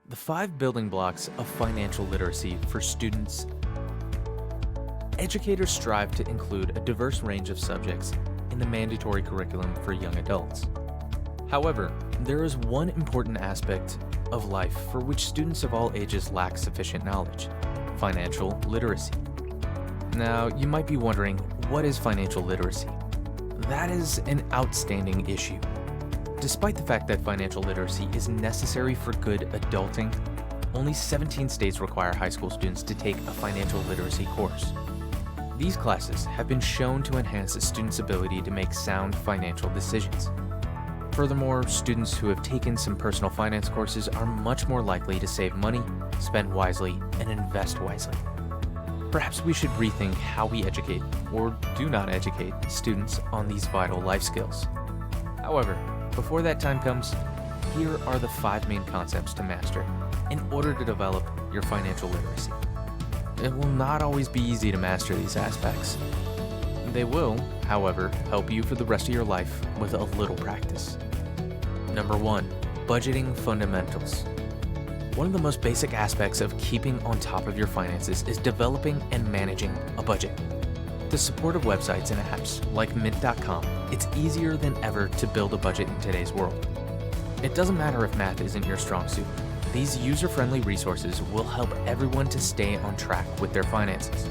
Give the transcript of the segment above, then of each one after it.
The 5 building blocks of financial literacy for students. Educators strive to include a diverse range of subjects in the mandatory curriculum for young adults. However, there is one important aspect of life for which students of all ages lack sufficient knowledge: financial literacy. Now, you might be wondering, what is financial literacy? That is an outstanding issue. Despite the fact that financial literacy is necessary for good adulting, only 17 states require high school students to take a financial literacy course. These classes have been shown to enhance a student's ability to make sound financial decisions. Furthermore, students who have taken some personal finance courses are much more likely to save money, spend wisely, and invest wisely. Perhaps we should rethink how we educate, or do not educate, students on these vital life skills. However, before that time comes, here are the 5 main concepts to master in order to develop your financial literacy. It will not always be easy to master these aspects. They will, however, help you for the rest of your life with a little practice. Number 1, budgeting fundamentals. One of the most basic aspects of keeping on top of your finances is developing and managing a budget. With the support of websites and apps like Mint.com, it's easier than ever to build a budget in today's world. It doesn't matter if math isn't your strong suit. These user-friendly resources will help everyone to stay on track with their finances.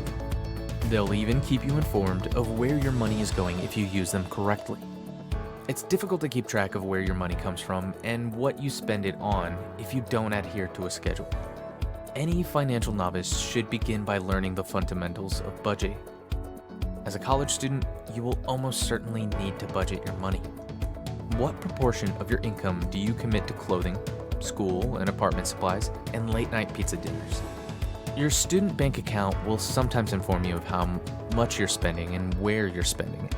They'll even keep you informed of where your money is going if you use them correctly. It's difficult to keep track of where your money comes from and what you spend it on if you don't adhere to a schedule. Any financial novice should begin by learning the fundamentals of budgeting. As a college student, you will almost certainly need to budget your money. What proportion of your income do you commit to clothing, school and apartment supplies, and late-night pizza dinners? Your student bank account will sometimes inform you of how much you're spending and where you're spending it.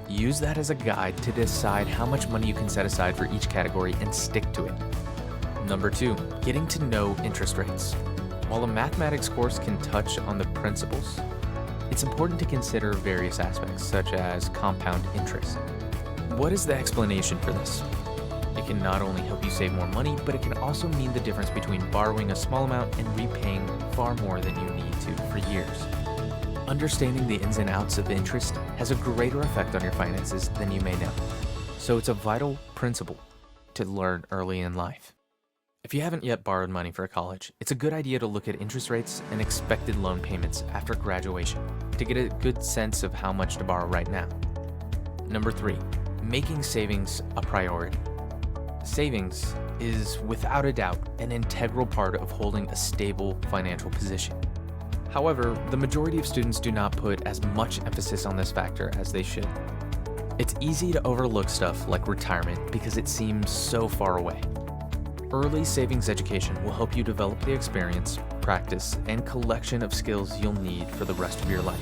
Use that as a guide to decide how much money you can set aside for each category and stick to it. Number 2, getting to know interest rates. While a mathematics course can touch on the principles, it's important to consider various aspects such as compound interest. What is the explanation for this? It can not only help you save more money, but it can also mean the difference between borrowing a small amount and repaying far more than you need to for years. Understanding the ins and outs of interest has a greater effect on your finances than you may know. So it's a vital principle to learn early in life. If you haven't yet borrowed money for college, it's a good idea to look at interest rates and expected loan payments after graduation to get a good sense of how much to borrow right now. Number 3, making savings a priority. Savings is without a doubt an integral part of holding a stable financial position. However, the majority of students do not put as much emphasis on this factor as they should. It's easy to overlook stuff like retirement because it seems so far away. Early savings education will help you develop the experience, practice, and collection of skills you'll need for the rest of your life.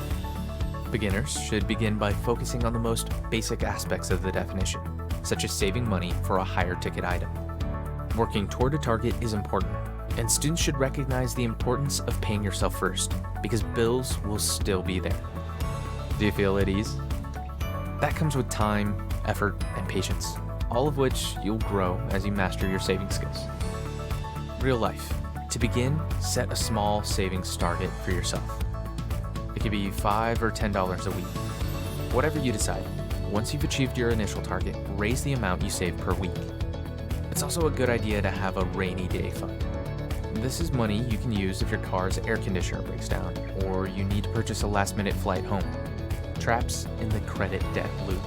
Beginners should begin by focusing on the most basic aspects of the definition, such as saving money for a higher ticket item. Working toward a target is important, and students should recognize the importance of paying yourself first, because bills will still be there. Do you feel at ease? That comes with time, effort, and patience, all of which you'll grow as you master your saving skills. Real life. To begin, set a small savings target for yourself. It could be $5 or $10 a week. Whatever you decide, once you've achieved your initial target, raise the amount you save per week. It's also a good idea to have a rainy day fund. This is money you can use if your car's air conditioner breaks down or you need to purchase a last-minute flight home. Traps in the credit debt loop.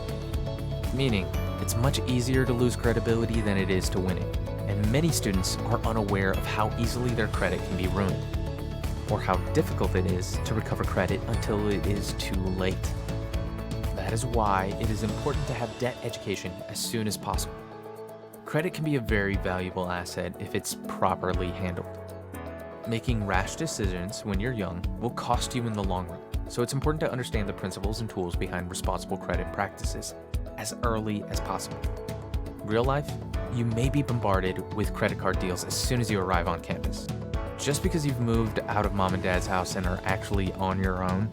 Meaning, it's much easier to lose credibility than it is to win it, and many students are unaware of how easily their credit can be ruined, or how difficult it is to recover credit until it is too late. That is why it is important to have debt education as soon as possible. Credit can be a very valuable asset if it's properly handled. Making rash decisions when you're young will cost you in the long run, so it's important to understand the principles and tools behind responsible credit practices as early as possible. Real life, you may be bombarded with credit card deals as soon as you arrive on campus. Just because you've moved out of mom and dad's house and are actually on your own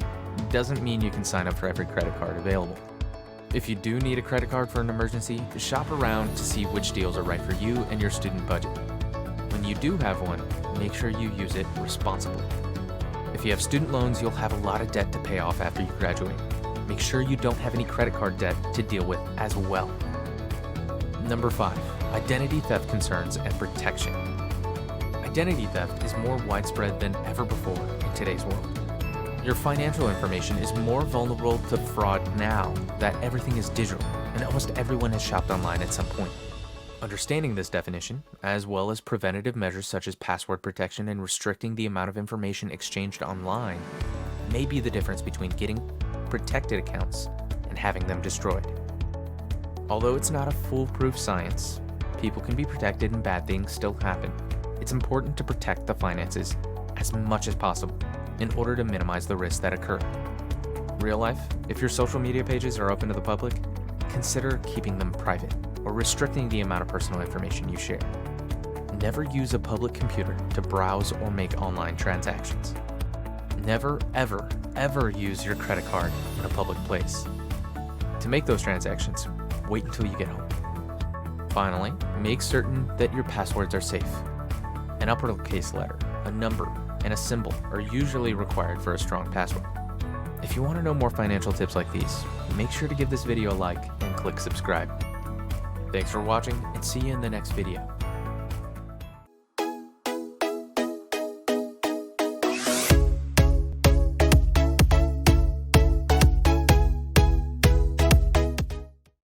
doesn't mean you can sign up for every credit card available. If you do need a credit card for an emergency, shop around to see which deals are right for you and your student budget. When when you do have one, make sure you use it responsibly. If you have student loans, you'll have a lot of debt to pay off after you graduate. Make sure you don't have any credit card debt to deal with as well. Number 5, identity theft concerns and protection. Identity theft is more widespread than ever before in today's world. Your financial information is more vulnerable to fraud now that everything is digital and almost everyone has shopped online at some point. Understanding this definition, as well as preventative measures such as password protection and restricting the amount of information exchanged online, may be the difference between getting protected accounts and having them destroyed. Although it's not a foolproof science, people can be protected and bad things still happen. It's important to protect the finances as much as possible in order to minimize the risks that occur. Real life, if your social media pages are open to the public, consider keeping them private or restricting the amount of personal information you share. Never use a public computer to browse or make online transactions. Never, ever, ever use your credit card in a public place. To make those transactions, wait until you get home. Finally, make certain that your passwords are safe. An uppercase letter, a number, and a symbol are usually required for a strong password. If you want to know more financial tips like these, make sure to give this video a like and click subscribe. Thanks for watching, and see you in the next video.